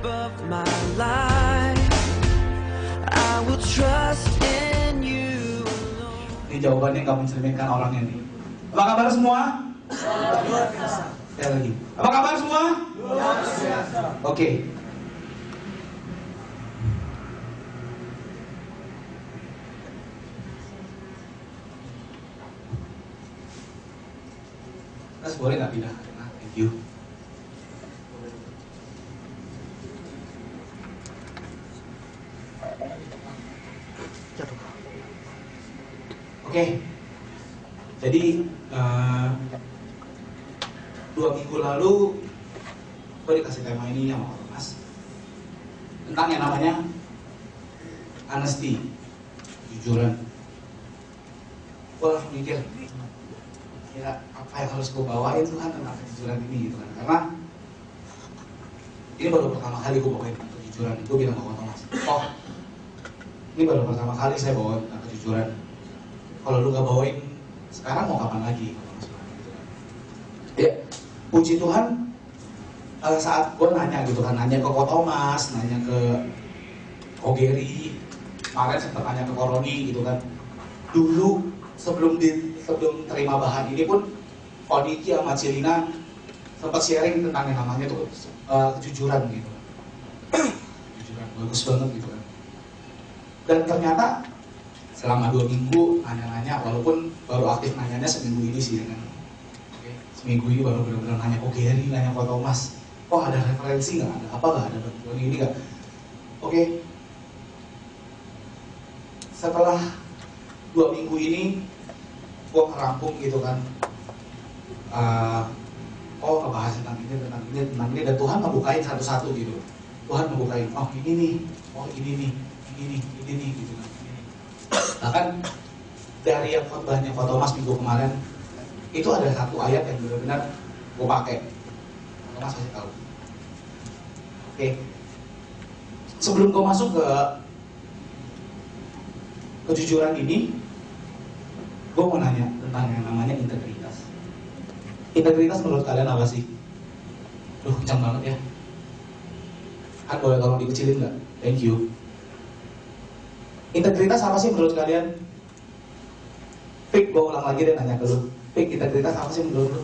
of my life. I will trust in you alone. Ini jawabannya nggak mencerminkan orangnya nih. Apa kabar semua? Luar biasa. Sekali lagi. Apa kabar semua? Luar biasa. Oke. Mas boleh nggak pindah? Thank you. Oke. Jadi 2 minggu lalu gue dikasih tema ini sama Mas tentang yang namanya honesty, kejujuran. Gue langsung mikir, kira apa yang harus gue bawain Tuhan tentang kejujuran ini gitu kan? Karena ini baru pertama kali gue bawain tentang kejujuran. Gue bilang sama Thomas, oh ini baru pertama kali saya bawain tentang kejujuran. Kalau lu gak bawain sekarang mau kapan lagi? Ya, puji Tuhan saat gue nanya gitu kan, nanya ke Ko Thomas, nanya ke Ko Gary, kemarin sempat nanya ke Koroni gitu kan. Dulu sebelum terima bahan ini pun Kodiki sama Cilina sempat sharing tentang yang namanya tuh kejujuran gitu. Kejujuran bagus banget gitu kan. Dan ternyata selama 2 minggu nanya-nanya, walaupun baru aktif nanyanya seminggu ini sih kan. Oke, seminggu ini baru benar-benar nanya Ko Gary, nanya Ko Thomas. Oh ada referensi nggak? Ada apa nggak? Ada bantuan ini nggak? Oke. Setelah 2 minggu ini gue ngerampung gitu kan. Oh ngebahas tentang ini, dan Tuhan ngebukain satu-satu gitu. Tuhan ngebukain, oh ini nih, oh ini nih gitu kan. Bahkan dari yang khotbahnya Ko Thomas minggu kemarin itu ada satu ayat yang benar-benar gue pakai. Thomas kasih tahu. Oke. Sebelum gue masuk ke kejujuran ini, gue mau nanya tentang yang namanya integritas. Integritas menurut kalian apa sih? Duh, kencang banget ya. Kan boleh tolong dikecilin nggak? Thank you. Integritas apa sih menurut kalian? Pik, gue ulang lagi deh nanya ke lu. Pik, integritas apa sih menurut lu?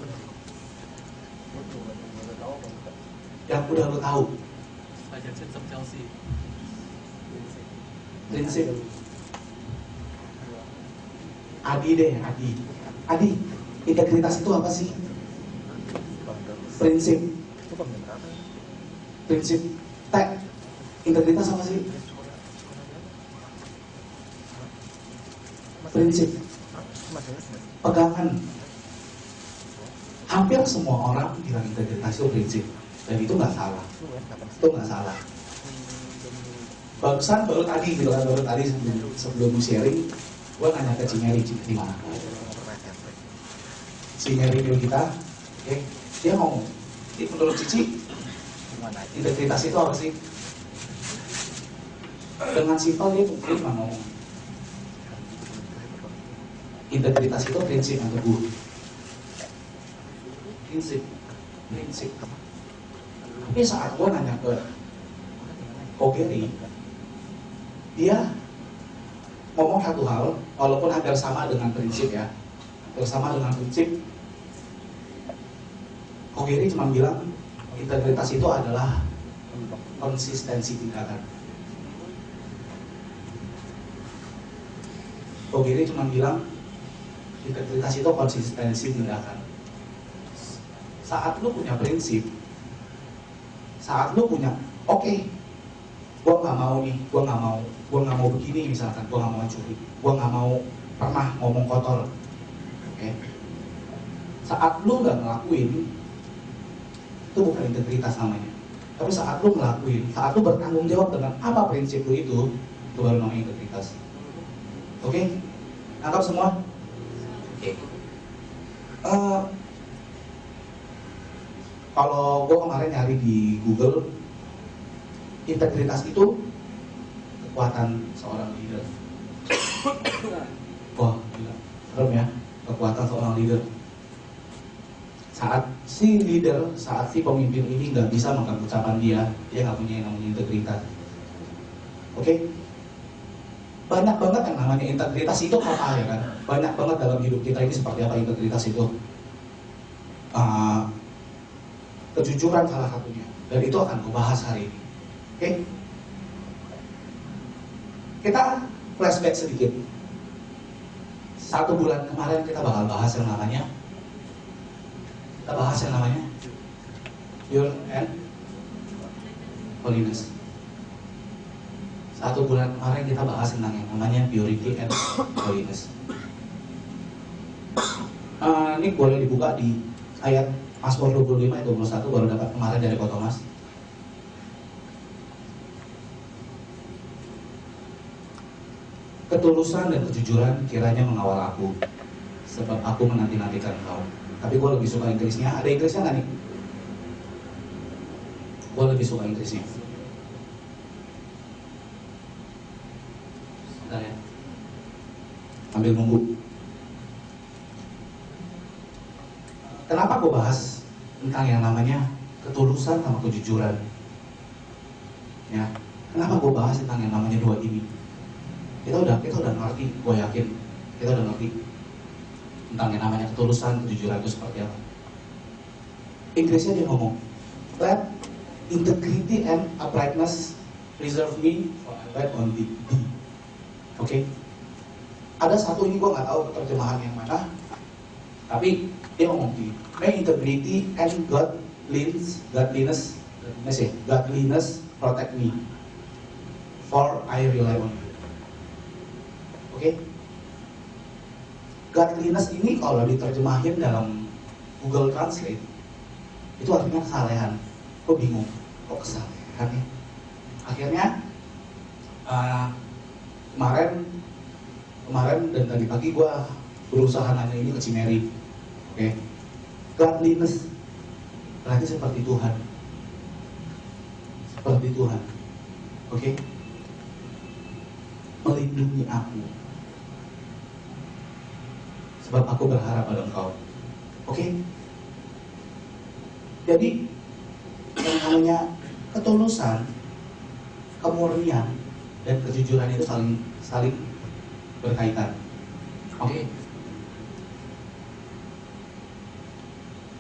Yang udah lu tahu. Prinsip. Adi deh, Adi, integritas itu apa sih? Prinsip. Integritas apa sih? Prinsip. Pegangan. Hampir semua orang bilang integritas itu prinsip, dan itu nggak salah. Itu nggak salah. Barusan baru tadi gitu kan, sebelum sharing, gue nanya ke Cimeri di mana? Cimeri kita, oke, dia ngomong, menurut Cici, integritas itu apa sih? Dengan simpel dia cuma ngomong, integritas itu prinsip yang teguh. Prinsip. Tapi saat gue nanya ke Ko Gary, dia ngomong satu hal, walaupun hampir sama dengan prinsip ya, Ko Gary cuma bilang integritas itu adalah konsistensi tindakan. Ko Gary cuma bilang integritas itu konsistensi tindakan. Saat lu punya prinsip, saat lu punya, oke, gue nggak mau begini misalkan, gue nggak mau curi, gue nggak mau pernah ngomong kotor, oke. Saat lu nggak ngelakuin, itu bukan integritas namanya. Tapi saat lu ngelakuin, saat lu bertanggung jawab dengan apa prinsip lu itu baru namanya integritas. Oke, nangkap semua? Oke. Kalau gue kemarin nyari di Google, integritas itu kekuatan seorang leader. Wah, gila, serem ya, kekuatan seorang leader. Saat si leader, saat si pemimpin ini nggak bisa memegang ucapan dia nggak punya yang namanya integritas. Oke? Banyak banget yang namanya integritas itu apa ya kan? Banyak banget dalam hidup kita ini seperti apa integritas itu. Kejujuran salah satunya. Dan itu akan gue bahas hari ini. Oke? Kita flashback sedikit. 1 bulan kemarin kita bakal bahas yang namanya Pure and Holiness. 1 bulan kemarin kita bahas tentang yang namanya Purity and Holiness. Ini boleh dibuka di ayat Mazmur 25 ayat 21, baru dapat kemarin dari Ko Thomas. Ketulusan dan kejujuran kiranya mengawal aku, sebab aku menanti-nantikan engkau. Tapi gue lebih suka Inggrisnya. Ada Inggrisnya nggak nih? Gue lebih suka Inggrisnya. Bentar ya, ambil nunggu. Kenapa gue bahas tentang yang namanya ketulusan sama kejujuran? Ya, kenapa gue bahas tentang yang namanya dua ini? Kita udah ngerti, gue yakin kita udah ngerti tentang yang namanya ketulusan, kejujuran itu seperti apa. Inggrisnya dia ngomong, let integrity and uprightness preserve me for I wait on thee. Oke? Ada satu ini gue nggak tahu terjemahan yang mana, tapi dia ngomong gini, may integrity and godliness protect me, for I rely on you. Oke? Godliness ini kalau diterjemahin dalam Google Translate itu artinya kesalehan. Kok bingung? Kok kesalehan ya? Akhirnya kemarin dan tadi pagi gue berusaha nanya ini ke Cimeri. Oke? Godliness berarti seperti Tuhan. Seperti Tuhan. Oke? Melindungi aku, sebab aku berharap pada engkau. Oke? Jadi yang namanya ketulusan, kemurnian, dan kejujuran itu saling berkaitan. Oke?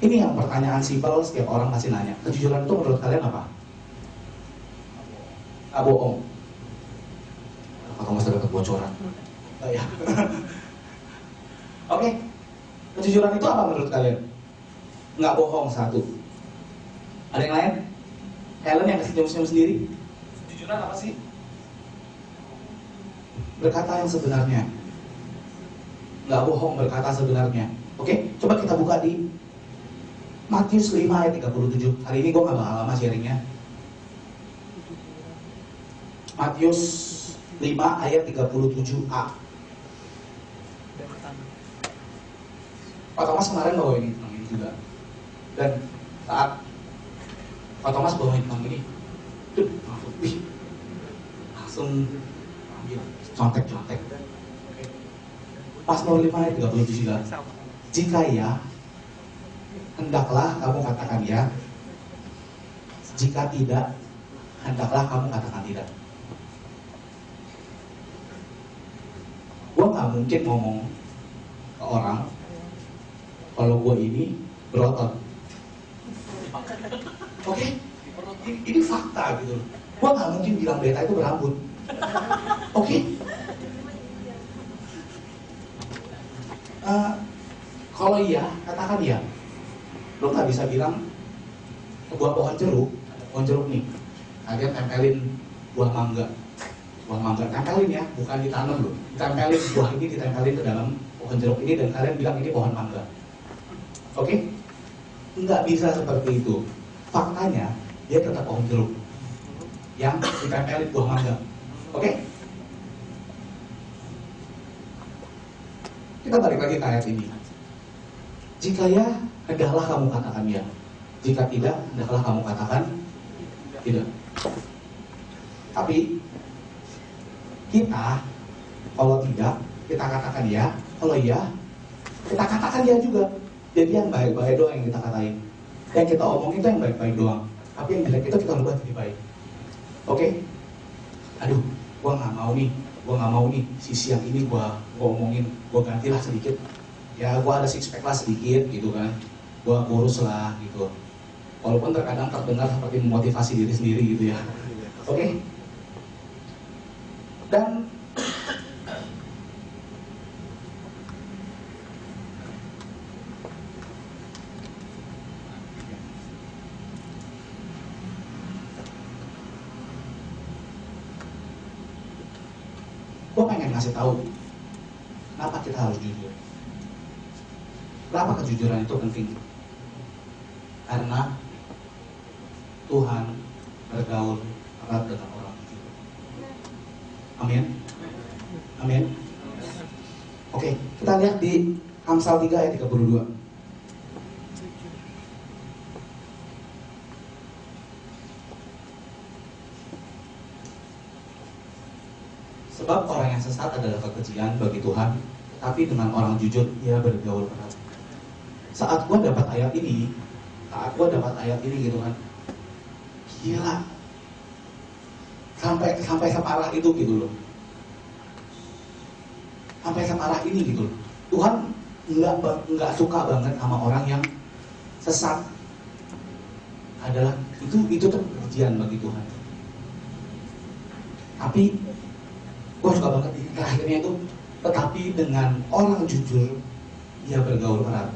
Ini yang pertanyaan simpel setiap orang pasti nanya. Kejujuran itu menurut kalian apa? Nggak bohong. Atau masih dapat bocoran? Ya. Oke, kejujuran itu apa menurut kalian? Nggak bohong, satu. Ada yang lain? Helen yang kasih senyum-senyum sendiri. Kejujuran apa sih? Berkata yang sebenarnya. Nggak bohong, berkata sebenarnya. Oke, coba kita buka di Matius 5 ayat 37. Hari ini gue nggak bakal lama sharingnya. Matius 5 ayat 37a. Pak Thomas kemarin bawain tentang ini juga. Dan saat Pak Thomas bawain tentang ini, langsung ambil contek-contek. Mazmur 5 ayat 37 juga. Jika ya, hendaklah kamu katakan ya. Jika tidak, hendaklah kamu katakan tidak. Gue gak mungkin ngomong ke orang kalau gue ini berotot. Oke? Ini fakta gitu. Gue gak mungkin bilang beta itu berambut. Oke? Kalau iya, katakan iya. Lo gak bisa bilang buah pohon jeruk nih, kalian tempelin buah mangga. Buah mangga tempelin ya, bukan ditanam loh. Ditempelin buah ini, ditempelin ke dalam pohon jeruk ini dan kalian bilang ini pohon mangga. Oke? Nggak bisa seperti itu. Faktanya dia tetap pohon jeruk yang ditempelin buah mangga. Oke? Kita balik lagi ke ayat ini. Jika ya, hendaklah kamu katakan ya. Jika tidak, hendaklah kamu katakan tidak. Tapi kita, kalau tidak, kita katakan ya. Kalau iya, kita katakan ya juga. Jadi yang baik-baik doang yang kita katain, yang kita omongin itu yang baik-baik doang, tapi yang jelek itu kita ubah jadi baik. Oke? Aduh, gua nggak mau nih sisi yang ini gua omongin, gua gantilah sedikit. Ya gua ada six pack lah sedikit gitu kan, gua kurus lah gitu. Walaupun terkadang terdengar seperti memotivasi diri sendiri gitu ya. Oke? Dan gue pengen ngasih tahu kenapa kita harus jujur. Kenapa kejujuran itu penting? Karena Tuhan bergaul erat dengan orang jujur. Amin. Amin. Oke, kita lihat di Amsal 3 ayat 32. Sebab orang yang sesat adalah kekejian bagi Tuhan, tetapi dengan orang jujur ia bergaul erat. Saat gua dapat ayat ini gitu kan, gila, sampai separah itu gitu loh, sampai separah ini gitu loh. Tuhan nggak suka banget sama orang yang sesat, adalah itu tuh kekejian bagi Tuhan. Tapi gue suka banget di terakhirnya itu, tetapi dengan orang jujur ia bergaul erat.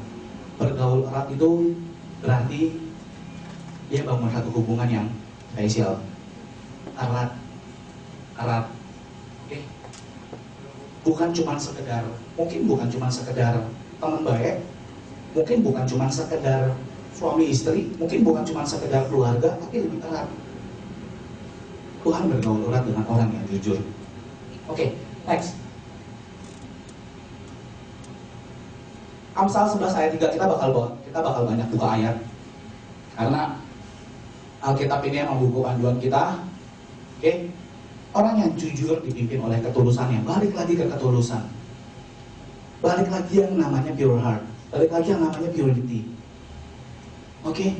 Bergaul erat itu berarti dia bangun satu hubungan yang spesial, erat. Oke? Mungkin bukan cuma sekedar teman baik, mungkin bukan cuma sekedar suami istri, mungkin bukan cuma sekedar keluarga, tapi lebih erat. Tuhan bergaul erat dengan orang yang jujur. Oke, next. Amsal 11 ayat 3, kita bakal banyak buka ayat. Karena Alkitab ini yang membuku panduan kita. Oke. Orang yang jujur dipimpin oleh ketulusannya. Balik lagi ke ketulusan. Balik lagi yang namanya pure heart. Balik lagi yang namanya purity. Oke.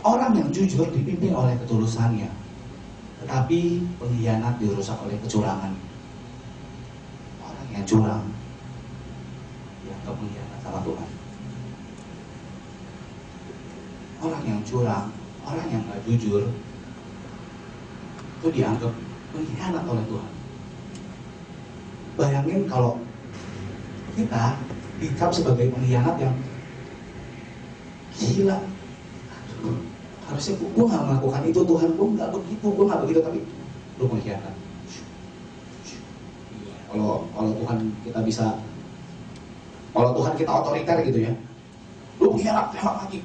Orang yang jujur dipimpin oleh ketulusannya, tetapi pengkhianat dirusak oleh kecurangan. Orang yang curang dianggap pengkhianat sama Tuhan. Orang yang curang, orang yang gak jujur, itu dianggap pengkhianat oleh Tuhan. Bayangin kalau kita dicap sebagai pengkhianat yang gila. Harusnya gue gak melakukan itu, Tuhan, gue gak begitu, tapi lu pengkhianat. Kalau Tuhan kita bisa, kalau Tuhan kita otoriter gitu ya, lu pengkhianat, tembak lagi.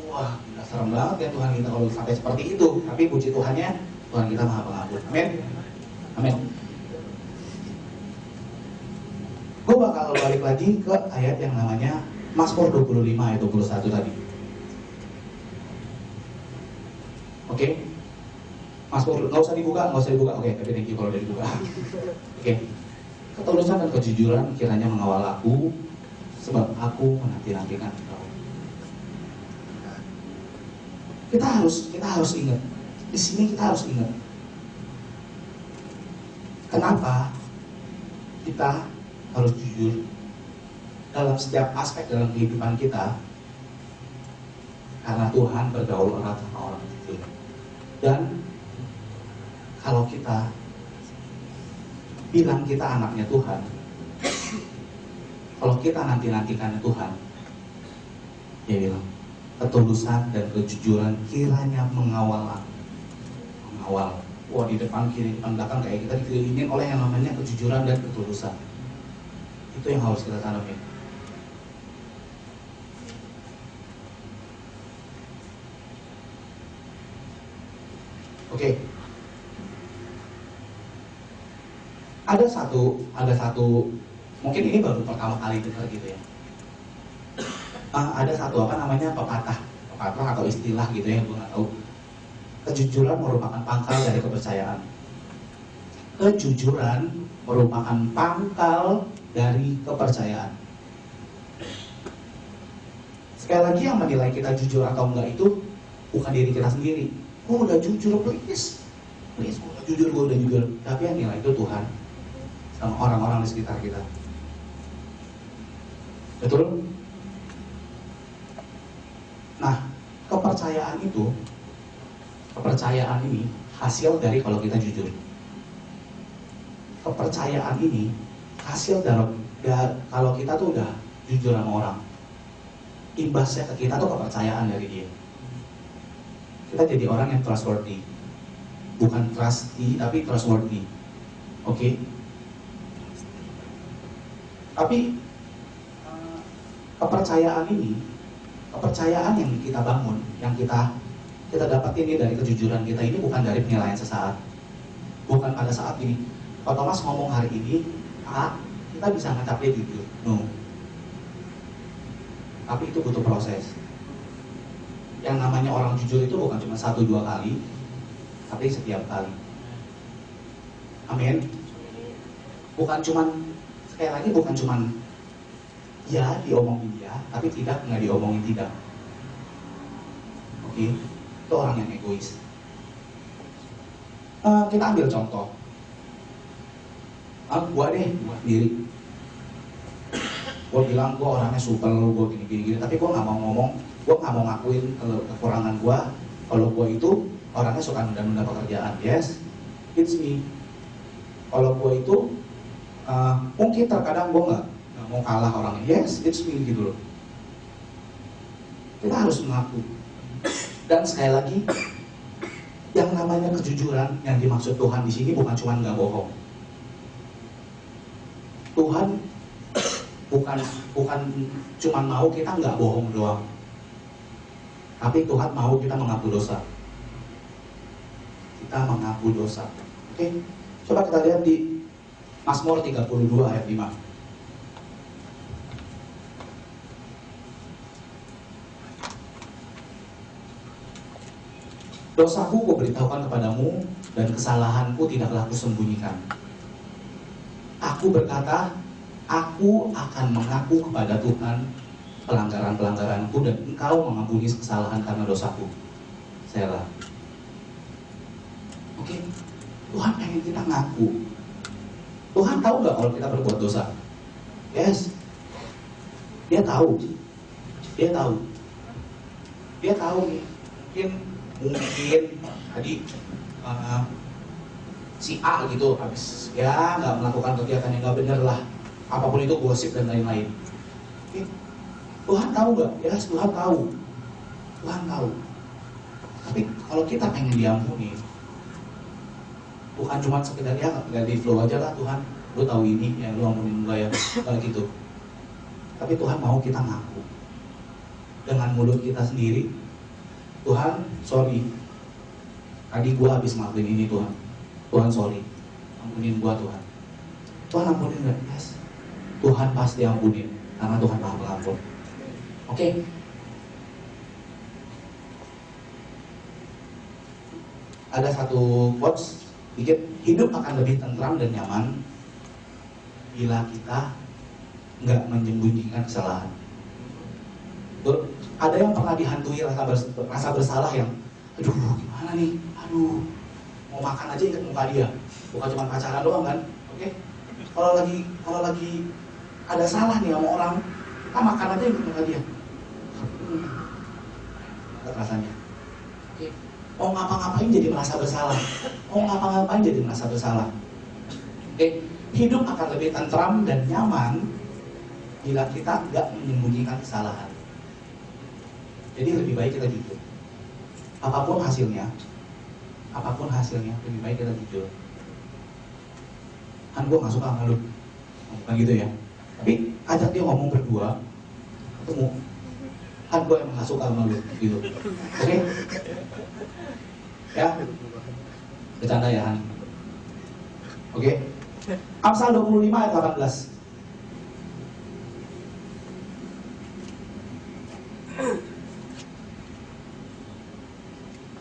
Wah, gila, serem banget ya Tuhan kita kalau sampai seperti itu. Tapi puji Tuhannya, Tuhan kita maha pengampun. Amin. Amin. Gue bakal balik lagi ke ayat yang namanya Mazmur 25 ayat 21 tadi. Oke, Mazmur, nggak usah dibuka. Oke, tapi thank you kalau udah dibuka. Oke. Ketulusan dan kejujuran kiranya mengawal aku, sebab aku menanti-nantikan engkau. Kita harus ingat. Di sini kita harus ingat. Kenapa kita harus jujur dalam setiap aspek dalam kehidupan kita? Karena Tuhan bergaul erat sama orang jujur. Dan kalau kita bilang kita anaknya Tuhan, kalau kita nanti-nantikan Tuhan, dia bilang ketulusan dan kejujuran kiranya mengawal. Wah, di depan, kiri, depan, belakang kayak kita dikelilingin oleh yang namanya kejujuran dan ketulusan. Itu yang harus kita tanami. Oke. Ada satu, mungkin ini baru pertama kali dengar gitu ya. Ada satu pepatah atau istilah gitu ya, gue nggak tahu. Kejujuran merupakan pangkal dari kepercayaan. Kejujuran merupakan pangkal dari kepercayaan. Sekali lagi yang menilai kita jujur atau enggak itu bukan diri kita sendiri. Gue udah jujur, please gue udah jujur. Tapi yang nilai itu Tuhan sama orang-orang di sekitar kita. Betul? Nah, kepercayaan ini hasil dari kalau kita jujur. Kepercayaan ini hasil dari kalau kita tuh udah jujur sama orang. Imbasnya ke kita tuh kepercayaan dari dia. Kita jadi orang yang trustworthy. Bukan trusty, tapi trustworthy. Oke? Tapi kepercayaan yang kita bangun, yang kita dapat ini dari kejujuran kita ini bukan dari penilaian sesaat. Bukan pada saat ini, Pak Thomas ngomong hari ini, kita bisa ngecap dia jujur. No. Tapi itu butuh proses. Yang namanya orang jujur itu bukan cuma 1-2 kali, tapi setiap kali. Amin. Sekali lagi bukan cuman ya diomongin ya, tapi nggak diomongin tidak. Oke, itu orang yang egois. Kita ambil contoh. Gua sendiri. Gue bilang gue orangnya super, gue gini, tapi gue nggak mau ngomong, gue nggak mau ngakuin kekurangan gue. Kalau gue itu orangnya suka nunda-nunda pekerjaan, yes, it's me. Kalau gue itu mungkin terkadang gue nggak mau kalah orangnya, yes, it's me gitu loh. Kita harus mengaku. Dan sekali lagi, yang namanya kejujuran yang dimaksud Tuhan di sini bukan cuma nggak bohong. Tuhan bukan cuma mau kita nggak bohong doang, tapi Tuhan mau kita mengaku dosa. Kita mengaku dosa. Oke, coba kita lihat di Mazmur 32 ayat 5. Dosaku kuberitahukan kepadamu dan kesalahanku tidaklah kusembunyikan. Aku berkata, aku akan mengaku kepada Tuhan pelanggaran-pelanggaranku dan Engkau mengampuni kesalahan karena dosaku. Selah. Oke, Tuhan pengen kita ngaku. Tuhan tahu nggak kalau kita berbuat dosa? Yes, Dia tahu. Dia tahu nih. Mungkin tadi si A gitu habis ya nggak melakukan kegiatan yang nggak benar lah, apapun itu gosip dan lain-lain. Tuhan tahu nggak? Ya Tuhan tahu. Tapi kalau kita pengen diampuni, bukan cuma sekedar ya nggak di flow aja lah, Tuhan lu tahu ini ya lu ampunin gue ya, kalau gitu. Tapi Tuhan mau kita ngaku dengan mulut kita sendiri, Tuhan sorry, tadi gue habis ngelakuin ini Tuhan sorry, ampunin gua Tuhan. Tuhan ampunin gak? Yes. Tuhan pasti ampunin, karena Tuhan maha pengampun. Oke? Ada satu quotes, dikit, hidup akan lebih tentram dan nyaman bila kita nggak menyembunyikan kesalahan. Betul? Ada yang pernah dihantui rasa bersalah yang, aduh gimana nih, aduh mau makan aja ingat muka dia, bukan cuma pacaran doang kan, oke? Kalau lagi ada salah nih sama orang, kita makan aja ingat muka dia, rasanya, oke? Mau ngapa-ngapain jadi merasa bersalah, oke? Hidup akan lebih tentram dan nyaman bila kita nggak menyembunyikan kesalahan. Jadi lebih baik kita jujur, apapun hasilnya lebih baik kita jujur. Kan gue gak suka sama lu, bukan gitu ya, tapi ajak dia ngomong berdua, ketemu, kan gue emang gak suka sama lu gitu. Oke? Ya, bercanda ya Han. Oke? Amsal 25 ayat 18.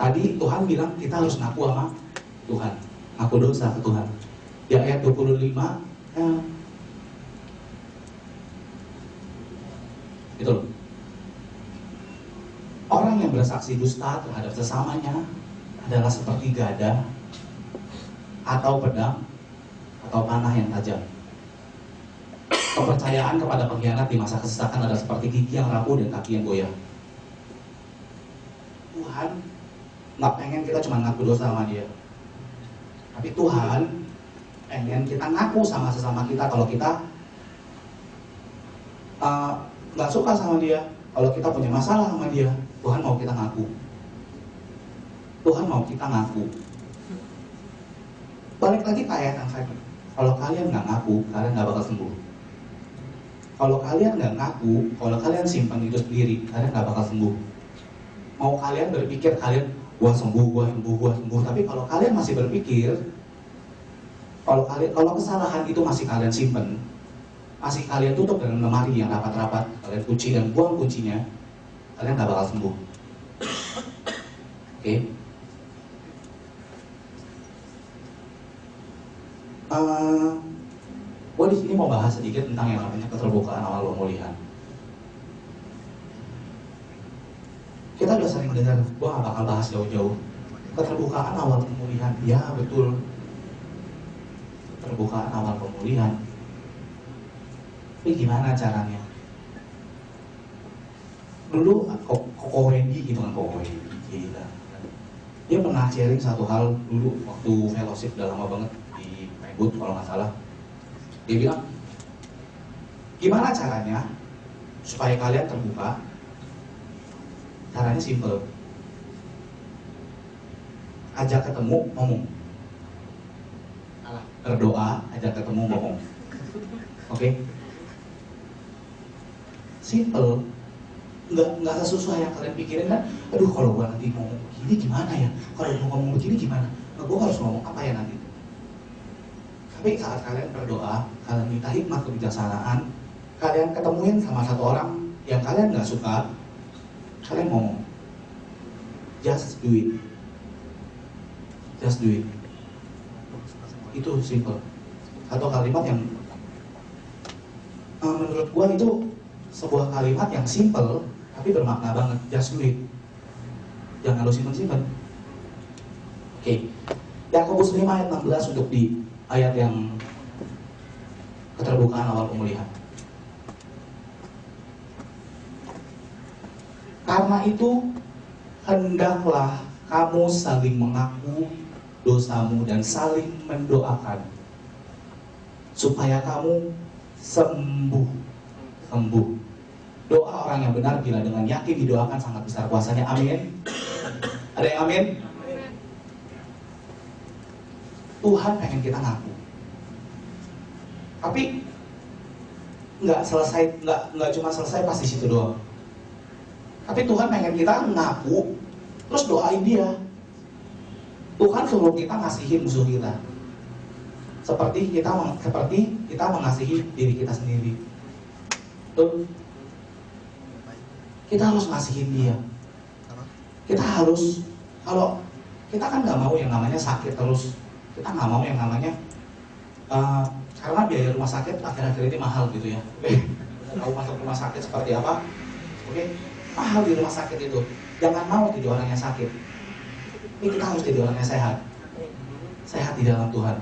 Tadi Tuhan bilang kita harus ngaku sama Tuhan, ngaku dosa ke Tuhan. Di ayat 25, itu loh. Orang yang bersaksi dusta terhadap sesamanya adalah seperti gada atau pedang atau panah yang tajam. Kepercayaan kepada pengkhianat di masa kesesakan adalah seperti gigi yang rapuh dan kaki yang goyah. Tuhan nggak pengen kita cuma ngaku dosa sama dia, tapi Tuhan pengen kita ngaku sama sesama kita kalau kita nggak suka sama dia, kalau kita punya masalah sama dia. Tuhan mau kita ngaku. Tuhan mau kita ngaku. Balik lagi ke ayat yang tadi. Kalau kalian nggak ngaku, kalian nggak bakal sembuh. Kalau kalian nggak ngaku, kalau kalian simpan itu sendiri, kalian nggak bakal sembuh. Mau kalian berpikir kalian, gua sembuh, gua sembuh, gua sembuh. Tapi kalau kalian masih berpikir, kalau kesalahan itu masih kalian simpan, masih kalian tutup dengan lemari yang rapat-rapat, kalian kunci dan buang kuncinya, kalian nggak bakal sembuh. Oke? Gue di sini mau bahas sedikit tentang yang namanya keterbukaan awal pemulihan. Kita udah sering dengar, gue gak bakal bahas jauh-jauh. Keterbukaan awal pemulihan, ya betul. Keterbukaan awal pemulihan. Tapi gimana caranya? Dulu Koko Wendy gitu kan, Koko Wendy gila. Dia pernah sharing satu hal dulu waktu fellowship, udah lama banget di Megut kalau nggak salah. Dia bilang, gimana caranya supaya kalian terbuka? Caranya simple. Ajak ketemu, ngomong. Berdoa, ajak ketemu, ngomong. Oke? Simple. Nggak sesusah yang kalian pikirin kan. Aduh, kalau gua nanti ngomong begini gimana ya? Kalau gua ngomong begini gimana? Nah, gua harus ngomong apa ya nanti? Tapi saat kalian berdoa, kalian minta hikmat kebijaksanaan, kalian ketemuin sama satu orang yang kalian nggak suka, kalian ngomong, just do it, just do it. Itu simple. Satu kalimat yang menurut gua itu sebuah kalimat yang simple tapi bermakna banget. Just do it. Jangan lu simpen-simpen. Oke. Yakobus 5 ayat 16 untuk di ayat yang keterbukaan awal pemulihan. Karena itu hendaklah kamu saling mengaku dosamu dan saling mendoakan supaya kamu sembuh. Doa orang yang benar bila dengan yakin didoakan sangat besar kuasanya. Amin. Ada yang amin? Tuhan pengen kita ngaku. Tapi nggak cuma selesai pas di situ doang. Tapi Tuhan pengen kita ngaku, terus doain dia. Tuhan suruh kita ngasihin musuh kita. Seperti kita mengasihi diri kita sendiri. Tuh. Kita harus ngasihin dia. Kita harus, kalau kita kan nggak mau yang namanya sakit terus. Kita nggak mau yang namanya karena biaya rumah sakit akhir-akhir ini mahal gitu ya. Tahu masuk rumah sakit seperti apa? Oke, mahal di rumah sakit itu. Jangan mau jadi orang yang sakit. Ini kita harus jadi orang yang sehat. Sehat di dalam Tuhan.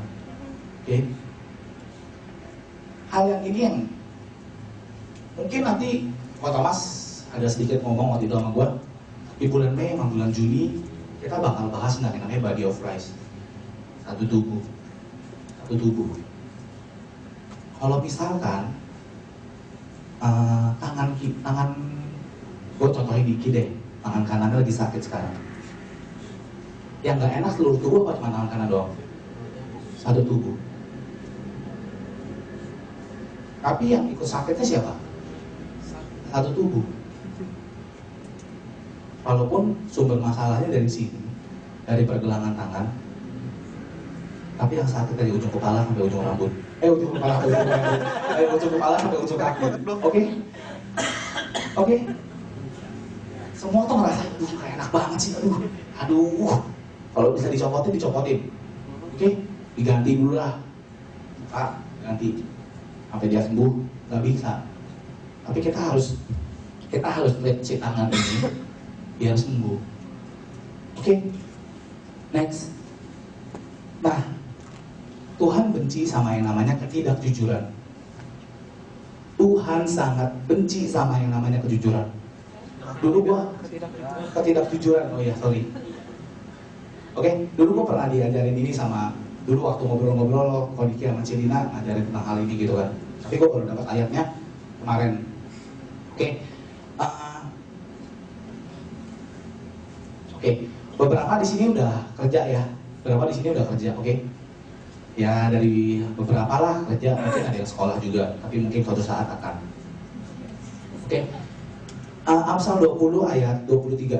Oke. Hal yang ini yang mungkin nanti Pak Thomas ada sedikit ngomong waktu itu sama gue. Di bulan Mei sama bulan Juni kita bakal bahas namanya Body of Christ. Satu tubuh. Kalau misalkan tangan gue contohin dikit deh, tangan kanan lagi sakit sekarang. Yang nggak enak seluruh tubuh apa cuma tangan kanan doang? Satu tubuh. Tapi yang ikut sakitnya siapa? Satu tubuh. Walaupun sumber masalahnya dari sini, dari pergelangan tangan, tapi yang sakit dari ujung kepala sampai ujung rambut. Ujung kepala sampai ujung rambut. Ujung kepala sampai ujung kaki. Oke. Semua tuh ngerasa, kayak enak banget sih. Aduh. Kalau bisa dicopotin. Oke. Diganti dulu lah. Pak, ganti. Sampai dia sembuh, nggak bisa. Tapi kita harus lihat si tangan ini. biar sembuh. Oke, next. Nah, Tuhan benci sama yang namanya ketidakjujuran. Tuhan sangat benci sama yang namanya kejujuran. Dulu gua ketidakjujuran, oh ya sorry. Oke, dulu gua pernah diajarin ini sama, dulu waktu ngobrol-ngobrol Kodiki sama Cilina ngajarin tentang hal ini gitu kan. Tapi gua baru dapat ayatnya kemarin. Oke, oke, beberapa di sini udah kerja ya, beberapa di sini udah kerja, oke? Ya dari beberapa lah kerja, mungkin ada yang sekolah juga, tapi mungkin suatu saat akan. Oke, Amsal 20 ayat 23.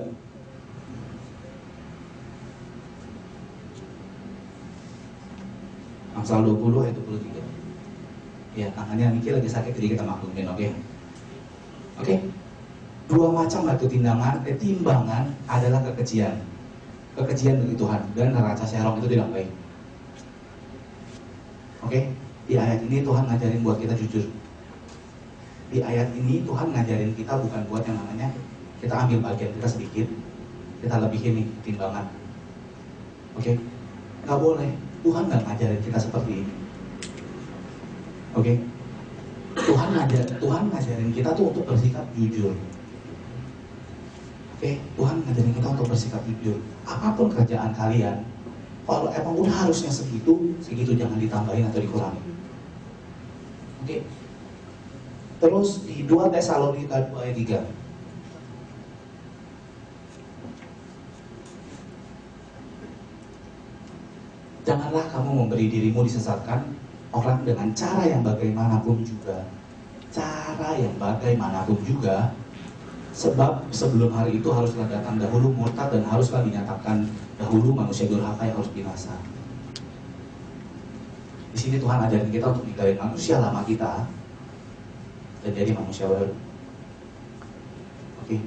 Amsal 20 ayat 23. Ya, tangannya Niki lagi sakit jadi kita maklumin, oke? Oke, dua macam batu timbangan adalah kekejian. Kekejian bagi Tuhan dan neraca serong itu tidak baik. Oke, di ayat ini Tuhan ngajarin buat kita jujur. Di ayat ini Tuhan ngajarin kita bukan buat yang namanya kita ambil bagian kita sedikit, kita lebihin nih timbangan. Oke, nggak boleh. Tuhan nggak ngajarin kita seperti ini. Oke, Tuhan ngajarin kita tuh untuk bersikap jujur. Oke, Tuhan ngajarin kita untuk bersikap jujur. Apapun kerjaan kalian, kalau emang udah harusnya segitu jangan ditambahin atau dikurangi. Oke. Terus di 2 Tesalonika 2 ayat 3. Janganlah kamu memberi dirimu disesatkan orang dengan cara yang bagaimanapun juga. Cara yang bagaimanapun juga. Sebab sebelum hari itu haruslah datang dahulu murtad dan haruslah dinyatakan dahulu manusia durhaka yang harus binasa. Di sini Tuhan ajarin kita untuk ninggalin manusia lama kita dan jadi manusia baru. Oke,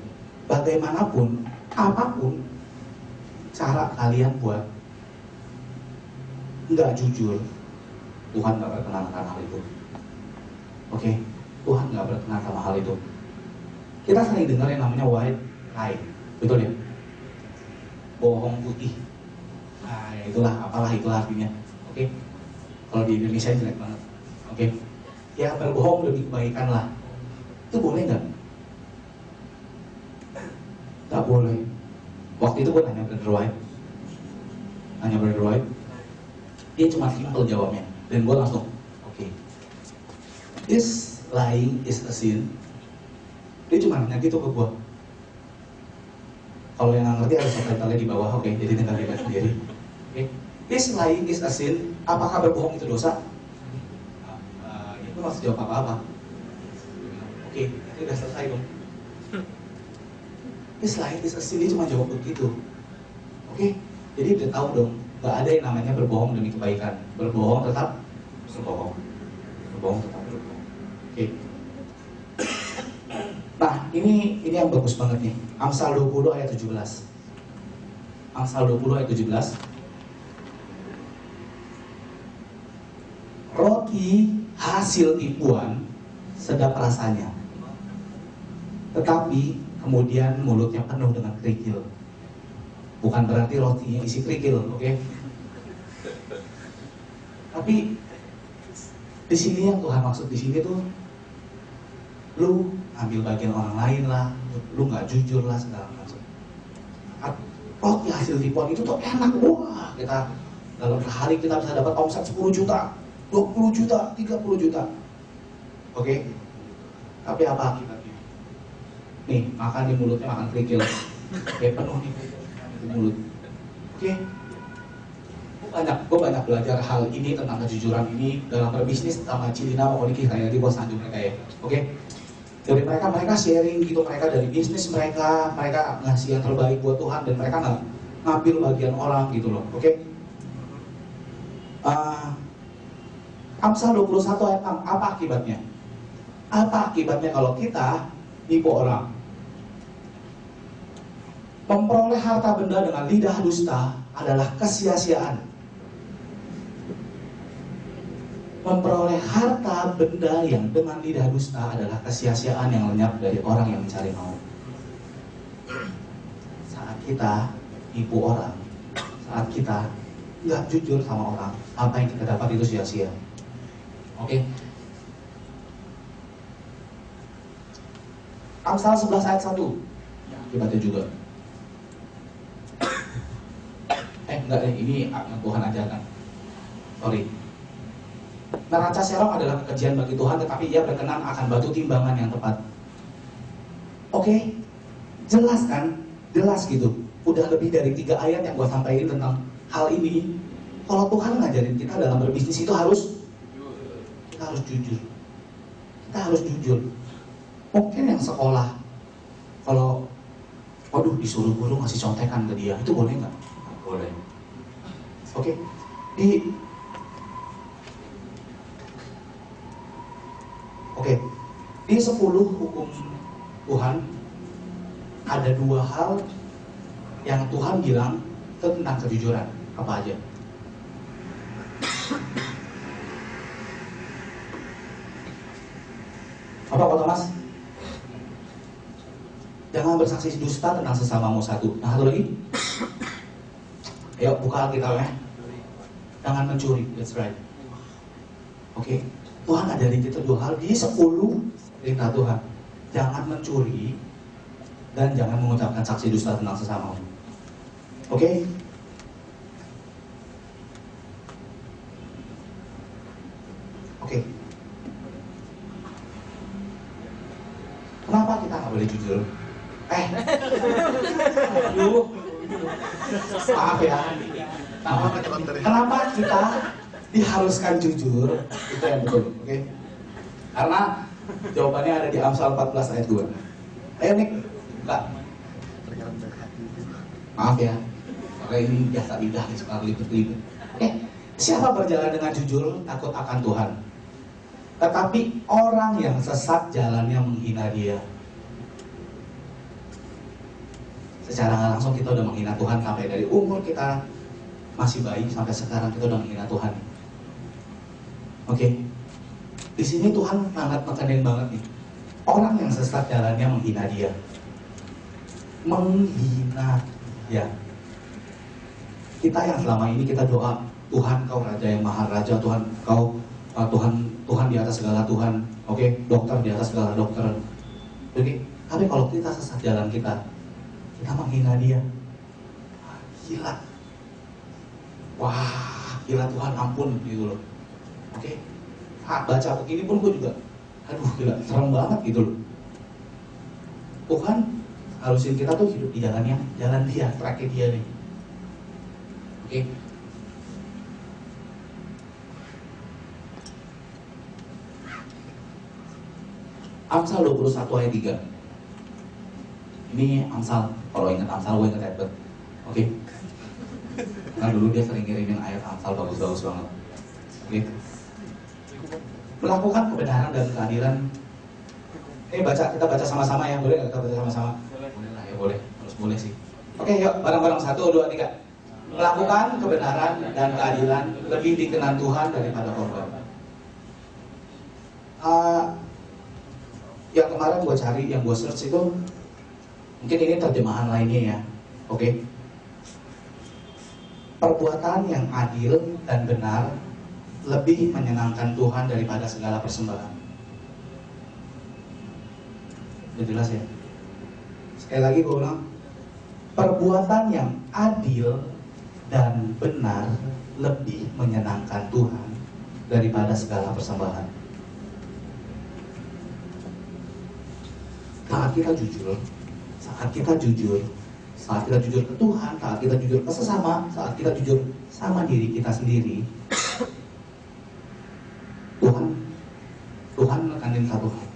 bagaimanapun, apapun cara kalian buat nggak jujur, Tuhan nggak berkenan akan hal itu. Oke, Tuhan nggak berkenan sama hal itu. Kita sering dengar yang namanya white lie, betul ya? Bohong putih. Nah, itulah artinya. Oke. Kalau di Indonesia jelek banget. Oke. Ya berbohong lebih kebaikan lah. Itu boleh nggak? Nggak boleh. Waktu itu gue tanya Brother White. Dia cuma simple jawabnya. Dan gue langsung, oke. Is lying is a sin? Dia cuma nanya gitu ke gue. Kalau yang nggak ngerti ada subtitle di bawah, oke, jadi tinggal lihat sendiri. Oke. Is lying is a sin? Apakah berbohong itu dosa? Itu masih jawab apa-apa. Oke, itu udah selesai dong. Is lying is a sin? Dia cuma jawab begitu. Oke, jadi udah tahu dong, nggak ada yang namanya berbohong demi kebaikan. Berbohong tetap berbohong. Berbohong tetap berbohong. Oke. Nah, ini yang bagus banget nih. Amsal 20 ayat 17. Amsal 20 ayat 17. Roti hasil tipuan sedap rasanya, tetapi kemudian mulutnya penuh dengan kerikil. Bukan berarti rotinya isi kerikil, oke? Tapi di sini yang Tuhan maksud di sini tuh, lu ambil bagian orang lain lah, lu nggak jujur lah segala macam. Roti hasil tipuan itu tuh enak, wah kita dalam sehari kita bisa dapat omset 10 juta, 20 juta, 30 juta. Oke? Tapi apa akibatnya? Nih, makan di mulutnya makan kerikil. Oke, penuh nih di mulut. Oke? Gue banyak belajar hal ini tentang kejujuran ini dalam berbisnis sama Cilina sama Odiki kayak di bos sanjung mereka ya. Oke? Dari mereka sharing gitu, mereka dari bisnis mereka ngasih yang terbaik buat Tuhan dan mereka nggak ngambil bagian orang gitu loh, oke? Amsal 21 ayat 6, apa akibatnya? Apa akibatnya kalau kita nipu orang? Memperoleh harta benda dengan lidah dusta adalah kesia-siaan. Memperoleh harta benda yang dengan lidah dusta adalah kesia-siaan yang lenyap dari orang yang mencari maut. kita nipu orang, saat kita nggak jujur sama orang, apa yang kita dapat itu sia-sia. Oke? Amsal 11 ayat 1. Dibaca juga. Enggak deh, ini yang Tuhan ajarkan. Sorry. Neraca serong adalah kekejian bagi Tuhan, tetapi ia berkenan akan batu timbangan yang tepat. Oke? Jelas kan? Jelas gitu. Udah lebih dari 3 ayat yang gue sampaikan tentang hal ini. Kalau Tuhan ngajarin kita dalam berbisnis itu kita harus jujur. Kita harus jujur. Mungkin yang sekolah, kalau waduh disuruh guru ngasih contekan ke dia, itu boleh nggak? Boleh. Oke. Di 10 hukum Tuhan ada 2 hal yang Tuhan bilang tentang kejujuran. Apa aja? Apa kata Mas? Jangan bersaksi dusta tentang sesamamu, 1. Nah, 1 lagi. Ayo buka Alkitabnya. Jangan mencuri, that's right. Oke. Tuhan ajarin kita 2 hal di 10 perintah Tuhan. Jangan mencuri dan jangan mengucapkan saksi dusta tentang sesamamu. Oke? Oke. Kenapa kita nggak boleh jujur? Aduh. Maaf ya. Kenapa kita diharuskan jujur? Itu yang betul, oke? Karena jawabannya ada di Amsal 14 ayat 2. Ayo Nick, buka. Maaf ya, karena ini biasa lidah nih, sekarang libet-libet. Siapa berjalan dengan jujur takut akan Tuhan, tetapi orang yang sesat jalannya menghina dia. Secara nggak langsung kita udah menghina Tuhan sampai dari umur kita masih bayi sampai sekarang kita udah menghina Tuhan. Oke, di sini Tuhan sangat menekankan banget nih. Orang yang sesat jalannya menghina dia, menghina dia. Kita yang selama ini kita doa, Tuhan Kau Raja yang Maha Raja, Tuhan Kau Tuhan di atas segala Tuhan. Oke, dokter di atas segala dokter. Oke, tapi kalau kita sesat jalan kita menghina dia. Gila. Wah, gila Tuhan ampun gitu loh. Oke. Baca begini pun gue juga aduh gila, serem banget gitu loh. Tuhan harusin kita tuh hidup di jalan dia, tracknya dia nih. Oke. Amsal 21 ayat 3. Ini Amsal, kalau ingat Amsal gue ingat Edward. Oke. Karena dulu dia sering ngirimin ayat Amsal bagus-bagus banget. Oke. Melakukan kebenaran dan keadilan. Ini kita baca sama-sama ya, boleh nggak kita baca sama-sama? Boleh lah ya, boleh, harus boleh sih. Oke, yuk bareng-bareng 1, 2, 3. Melakukan kebenaran dan keadilan lebih dikenan Tuhan daripada korban. Yang kemarin gue cari, yang gue search itu mungkin ini terjemahan lainnya ya. Oke. Perbuatan yang adil dan benar lebih menyenangkan Tuhan daripada segala persembahan. Udah jelas ya? Sekali lagi gue ulang, perbuatan yang adil dan benar lebih menyenangkan Tuhan daripada segala persembahan. Saat kita jujur ke Tuhan, saat kita jujur ke sesama, saat kita jujur sama diri kita sendiri, Tuhan nekanin satu hal.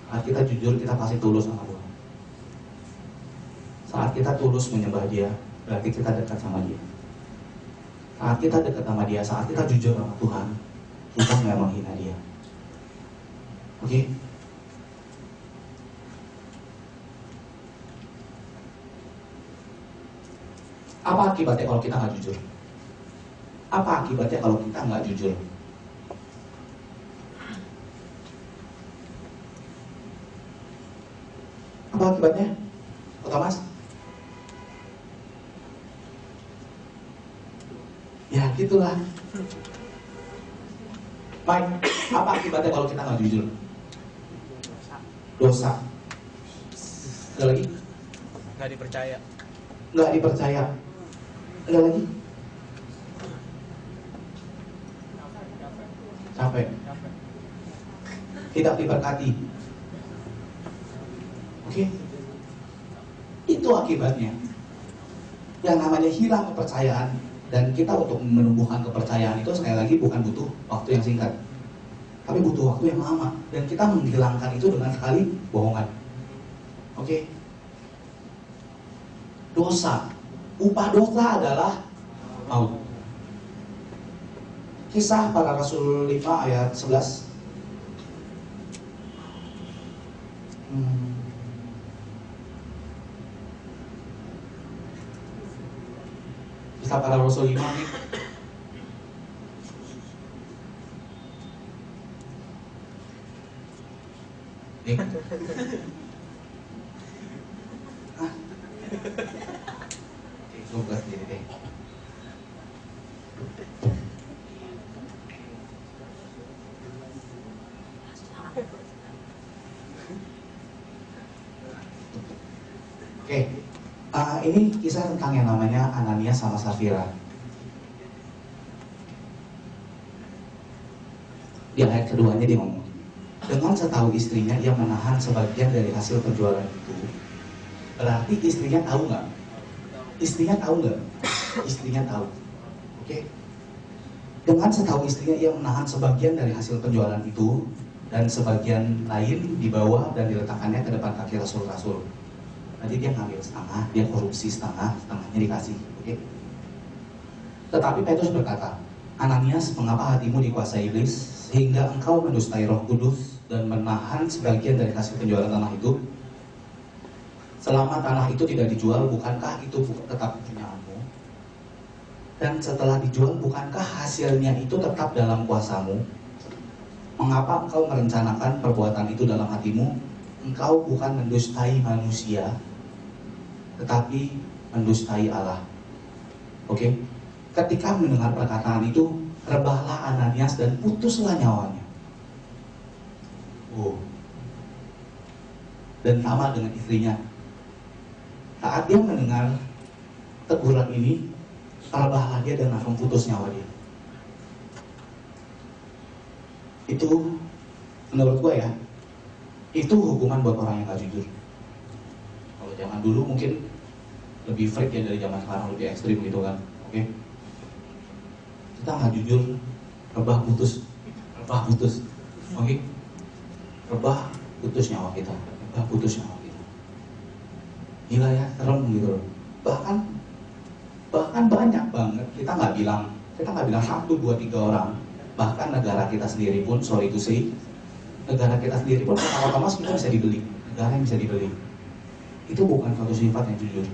Saat kita jujur, kita pasti tulus sama Tuhan. Saat kita tulus menyembah Dia, berarti kita dekat sama Dia. Saat kita dekat sama Dia, saat kita jujur sama Tuhan, kita nggak menghina Dia. Oke? Apa akibatnya kalau kita nggak jujur? Apa akibatnya kalau kita nggak jujur? Apa akibatnya? Kok Thomas? Ya gitulah. Mike, apa akibatnya kalau kita nggak jujur? Dosa. Ada lagi? Nggak dipercaya. Nggak dipercaya. Ada lagi? Capek. Tidak diberkati. Oke? Itu akibatnya. Yang namanya hilang kepercayaan, dan kita untuk menumbuhkan kepercayaan itu sekali lagi bukan butuh waktu yang singkat, tapi butuh waktu yang lama, dan kita menghilangkan itu dengan sekali bohongan. Oke? Dosa, upah dosa adalah maut. Kisah Para Rasul 5 ayat 11. Kisah Para Rasul 5 nih. Nih. Hah? Oke, gue buka sendiri deh. Oke, ini kisah tentang yang namanya Ananias sama Safira. Di ayat keduanya dia ngomong, dengan setahu istrinya ia menahan sebagian dari hasil penjualan itu. Berarti istrinya tahu nggak? Istrinya tahu nggak? Istrinya tahu. Oke. Dengan setahu istrinya ia menahan sebagian dari hasil penjualan itu, dan sebagian lain dibawa dan diletakkannya ke depan kaki rasul-rasul. Nanti dia ngambil setengah, dia korupsi setengah, setengahnya dikasih. Oke. Tetapi Petrus berkata, Ananias, mengapa hatimu dikuasai iblis sehingga engkau mendustai Roh Kudus dan menahan sebagian dari hasil penjualan tanah itu? Selama tanah itu tidak dijual, bukankah itu tetap punyamu? Dan setelah dijual, bukankah hasilnya itu tetap dalam kuasamu? Mengapa engkau merencanakan perbuatan itu dalam hatimu? Engkau bukan mendustai manusia, tetapi mendustai Allah. Oke? Ketika mendengar perkataan itu, rebahlah Ananias dan putuslah nyawanya. Dan sama dengan istrinya. Saat dia mendengar teguran ini, rebahlah dia dan langsung putus nyawa dia. Itu menurut gue ya, itu hukuman buat orang yang gak jujur. Kalau zaman dulu mungkin lebih freak ya dari zaman sekarang, lebih ekstrim gitu kan. Oke? Kita nggak jujur, rebah putus. Oke? Rebah putus nyawa kita. Rebah putus nyawa kita. Gila ya, serem gitu loh. Bahkan banyak banget, kita nggak bilang 1, 2, 3 orang. Bahkan negara kita sendiri pun, sorry to say, negara kita sendiri pun pertama-tama kita bisa dibeli. Negara yang bisa dibeli. Itu bukan suatu sifat yang jujur.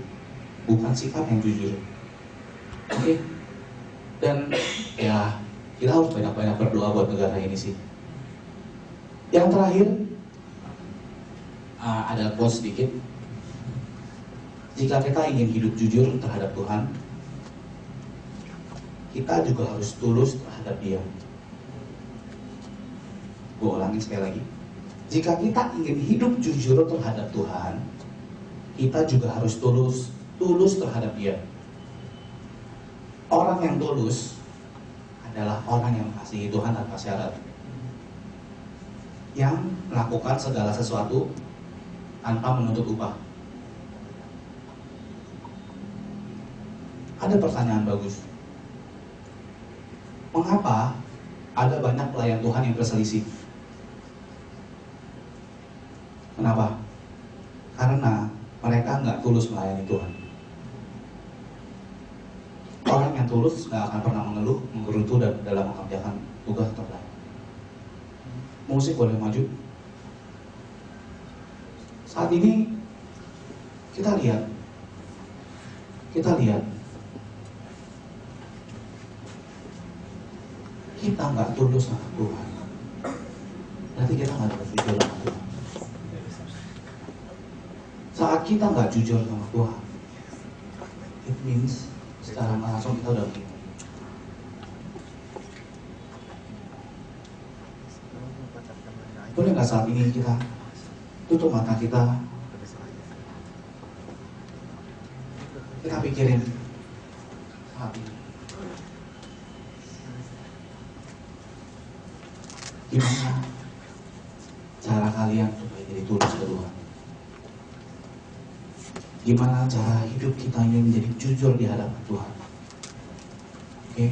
Bukan sikap yang jujur. Oke? Dan ya, kita harus banyak-banyak berdoa buat negara ini sih. Yang terakhir, ada quote sedikit. Jika kita ingin hidup jujur terhadap Tuhan, kita juga harus tulus terhadap Dia. Gue ulangin sekali lagi. Jika kita ingin hidup jujur terhadap Tuhan, kita juga harus tulus terhadap Dia. Orang yang tulus adalah orang yang mengasihi Tuhan tanpa syarat, yang melakukan segala sesuatu tanpa menuntut upah. Ada pertanyaan bagus. Mengapa ada banyak pelayan Tuhan yang berselisih? Kenapa? Karena mereka nggak tulus melayani Tuhan. Orang yang tulus nggak akan pernah mengeluh, menggerutu dalam mengerjakan tugas atau pelayanan. Musik boleh maju. Saat ini kita lihat kita nggak tulus sama Tuhan, berarti kita nggak dapat jujur sama Tuhan. Saat kita nggak jujur sama Tuhan, it means secara langsung kita udah bingung. Boleh nggak saat ini kita tutup mata kita pikirin saat ini. Gimana cara kalian supaya jadi tulus ke Tuhan? Gimana cara hidup kita ini menjadi jujur di hadapan Tuhan? Oke?